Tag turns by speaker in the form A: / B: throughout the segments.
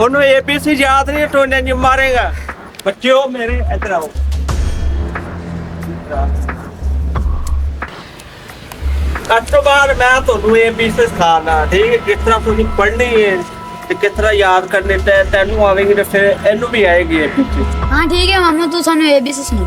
A: ਉਹਨੂੰ ABC ਯਾਦ ਨਹੀਂ, ਟੋਨੇ ਨਹੀਂ ਮਾਰੇਗਾ। ਬੱਚਿਓ ਮੇਰੇ ਇੱਧਰ ਆਓ। ਅੱਜ ਤੋਂ ਬਾਅਦ ਮੈਂ ਤੁਹਾਨੂੰ ABC ਸਿਖਾਉਣਾ, ਠੀਕ ਹੈ? ਕਿਸ ਤਰ੍ਹਾਂ ਤੁਸੀਂ ਪੜ੍ਹਨੀ ਹੈ ਤੇ ਕਿਸ ਤਰ੍ਹਾਂ ਯਾਦ ਕਰਨੀ ਤੇ ਤੈਨੂੰ ਆਵੇਗੀ ਤੇ ਫਿਰ ਇਹਨੂੰ ਵੀ ਆਏਗੀ ABC।
B: ਹਾਂ ਠੀਕ ਹੈ ਮਾਮਾ, ਤੂੰ ਸਾਨੂੰ ABC ਸੁਣਾ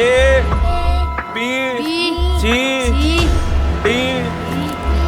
A: A B C D।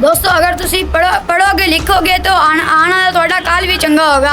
B: ਦੋਸਤੋ ਅਗਰ ਤੁਸੀਂ ਪੜੋਗੇ ਲਿਖੋਗੇ ਤਾਂ ਆਉਣ ਵਾਲਾ ਤੁਹਾਡਾ ਕੱਲ ਵੀ ਚੰਗਾ ਹੋਗਾ।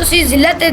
B: ਤੁਸੀਂ ਜ਼ਿਲਤ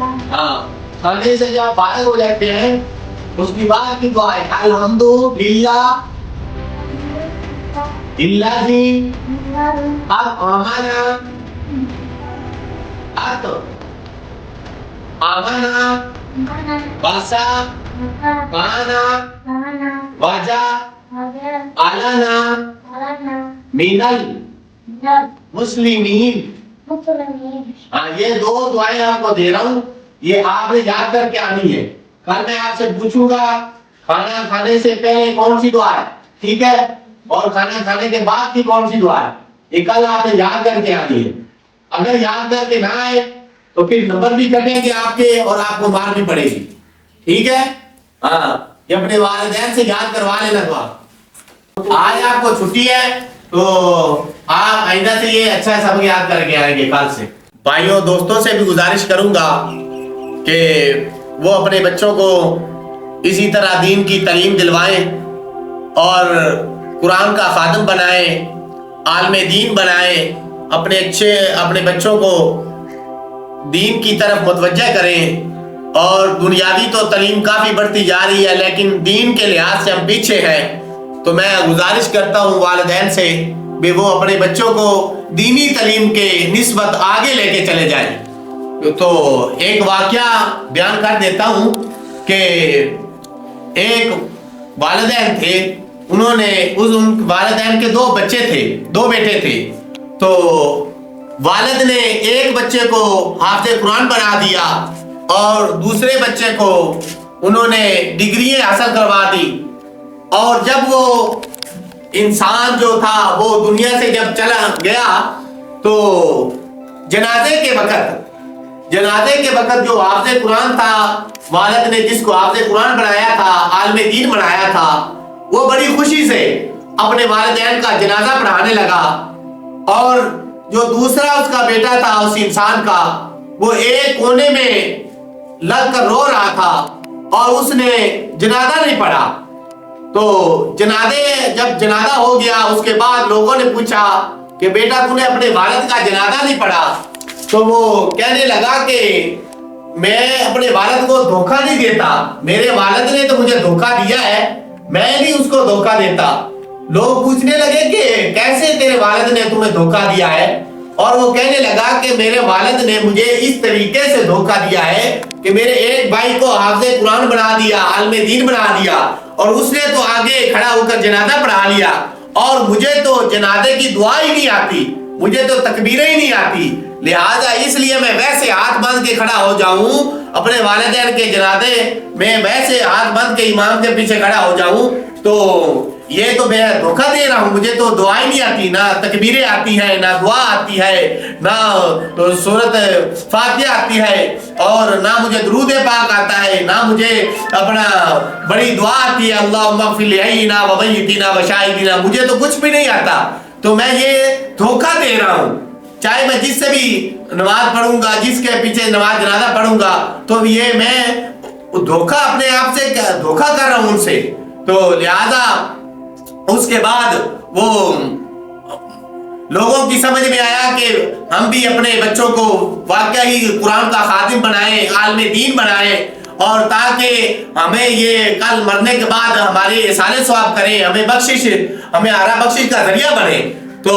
C: ہاں کھانے سے جب فارغ ہو جاتے ہیں اس کی بعد کی دعا ہے الحمدللہ الذی اطعمنا وسقانا وجعلنا من المسلمین. ہاں یہ دو دعائیں آپ کو دے رہا ہوں, یہ آپ نے یاد کر کے آنی ہے. کل میں آپ سے پوچھوں گا کھانا کھانے سے پہلے کون سی دعا ہے, ٹھیک ہے, اور کھانا کھانے کے بعد کی کون سی دعا ہے, یہ کل آپ نے یاد کر کے آنی ہے. اگر یاد کر کے نہ آئے تو پھر نمبر بھی کٹیں گے آپ کے اور آپ کو مار بھی پڑے گی, ٹھیک ہے. ہاں یہ اپنے والدین سے یاد کروا لینا دعا. آج آپ کو چھٹی ہے تو آپ آئندہ سے یہ اچھا سبق یاد کر کے آئیں گے کل سے. بھائیوں دوستوں سے بھی گزارش کروں گا کہ وہ اپنے بچوں کو اسی طرح دین کی تعلیم دلوائیں اور قرآن کا خادم بنائیں, عالم دین بنائیں, اپنے بچوں کو دین کی طرف متوجہ کریں. اور دنیاوی تو تعلیم کافی بڑھتی جا رہی ہے لیکن دین کے لحاظ سے ہم پیچھے ہیں, تو میں گزارش کرتا ہوں والدین سے کہ وہ اپنے بچوں کو دینی تعلیم کے نسبت آگے لے کے چلے جائیں. تو ایک واقعہ بیان کر دیتا ہوں کہ ایک والدین تھے, انہوں نے ان والدین کے 2 بچے تھے, 2 بیٹے تھے. تو والد نے ایک بچے کو حافظ قرآن بنا دیا اور دوسرے بچے کو انہوں نے ڈگریاں حاصل کروا دی. اور جب وہ انسان جو تھا وہ دنیا سے جب چلا گیا تو جنازے کے وقت جو حافظ قرآن تھا, والد نے جس کو حافظ قرآن بنایا تھا, عالم دین بنایا تھا, وہ بڑی خوشی سے اپنے والدین کا جنازہ پڑھانے لگا. اور جو دوسرا اس کا بیٹا تھا اس انسان کا, وہ ایک کونے میں لگ کر رو رہا تھا اور اس نے جنازہ نہیں پڑھا. تو جب جنازہ ہو گیا اس کے بعد لوگوں نے پوچھا کہ بیٹا تو نے اپنے والد کا جنازہ نہیں پڑھا. تو وہ کہنے لگا کہ میں اپنے والد کو دھوکہ نہیں دیتا, میرے والد نے تو مجھے دھوکہ دیا ہے, میں نہیں اس کو دھوکہ دیتا. لوگ پوچھنے لگے کہ کیسے تیرے والد نے تمہیں دھوکہ دیا ہے, اور وہ کہنے لگا کہ میرے والد نے مجھے اس طریقے سے دھوکہ دیا ہے کہ میرے ایک بھائی کو حافظ قرآن بنا دیا, عالم دین بنا دیا, اور اس نے تو آگے کھڑا ہو کر جنازہ پڑھا لیا, اور مجھے تو جنازے کی دعا ہی نہیں آتی, مجھے تو تکبیریں ہی نہیں آتی. لہٰذا اس لیے میں ویسے ہاتھ باندھ کے کھڑا ہو جاؤں اپنے والدین کے جنازے میں, ویسے ہاتھ باندھ کے امام کے پیچھے کھڑا ہو جاؤں. تو یہ تو میں دھوکہ دے رہا ہوں, مجھے تو دعائیں نہیں آتی, نہ تکبیریں آتی ہیں, نہ دعا آتی ہے, نہ سورت فاتحہ آتی ہے, اور نہ مجھے درود پاک آتا ہے, نہ مجھے اپنا بڑی دعا آتی ہے اللہم اغفر لحینا و میتنا و شاہدنا, مجھے تو کچھ بھی نہیں آتا. تو میں یہ دھوکہ دے رہا ہوں, چاہے میں جس سے بھی نماز پڑھوں گا, جس کے پیچھے نماز جنازہ پڑھوں گا, تو یہ میں دھوکہ اپنے آپ سے دھوکہ کر رہا ہوں ان سے. تو لہذا اس کے بعد وہ لوگوں کی سمجھ میں آیا کہ ہم بھی اپنے بچوں کو واقعی قرآن کا خادم بنائیں, عالم دین بنائیں, اور تاکہ ہمیں یہ کل مرنے کے بعد ہمارے احسان ثواب کریں, ہمیں بخشش, ہمیں آرا بخشش کا ذریعہ بنے. تو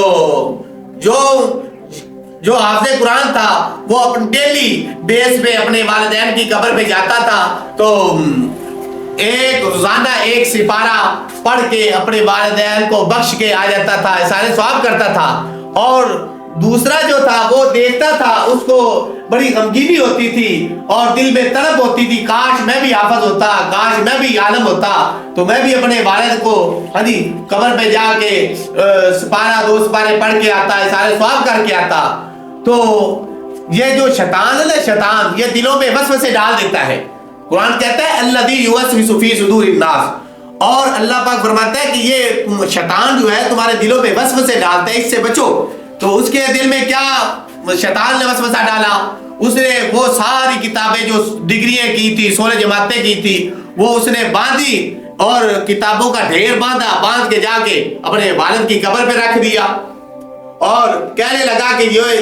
C: جو حافظ قرآن تھا وہ اپنے ڈیلی بیس پہ اپنے والدین کی قبر پہ جاتا تھا, تو روزانہ ایک سپارہ پڑھ کے اپنے والدین کو بخش کے آ جاتا تھا, احسان ثواب کرتا تھا. اور دوسرا جو تھا وہ دیکھتا تھا, اس کو بڑی غمگینی ہوتی تھی اور دل میں تڑپ ہوتی تھی, کاش میں بھی حافظ ہوتا, کاش میں بھی عالم ہوتا, تو میں بھی اپنے والد کو قبر پہ جا کے سپارہ 2 سپارے پڑھ کے آتا, احسان ثواب کر کے آتا. تو یہ جو شیطان ہے نا, شیطان یہ دلوں میں وسوسے ڈال دیتا ہے. قرآن کہتا ہے الذی یوسوس فی صدور الناس, اور اللہ پاک فرماتا ہے کہ یہ شیطان جو ہے تمہارے دلوں میں وسوسے ڈالتا ہے, اس سے بچو. تو اس کے دل میں کیا شیطان نے وسوسہ ڈالا, اس نے وہ ساری کتابیں جو ڈگریاں کی تھی, 16 جماعتیں کی تھی, وہ اس نے باندھی اور کتابوں کا ڈھیر باندھا, باندھ کے جا کے اپنے والد کی قبر پہ رکھ دیا, اور کہنے لگا کہ یہ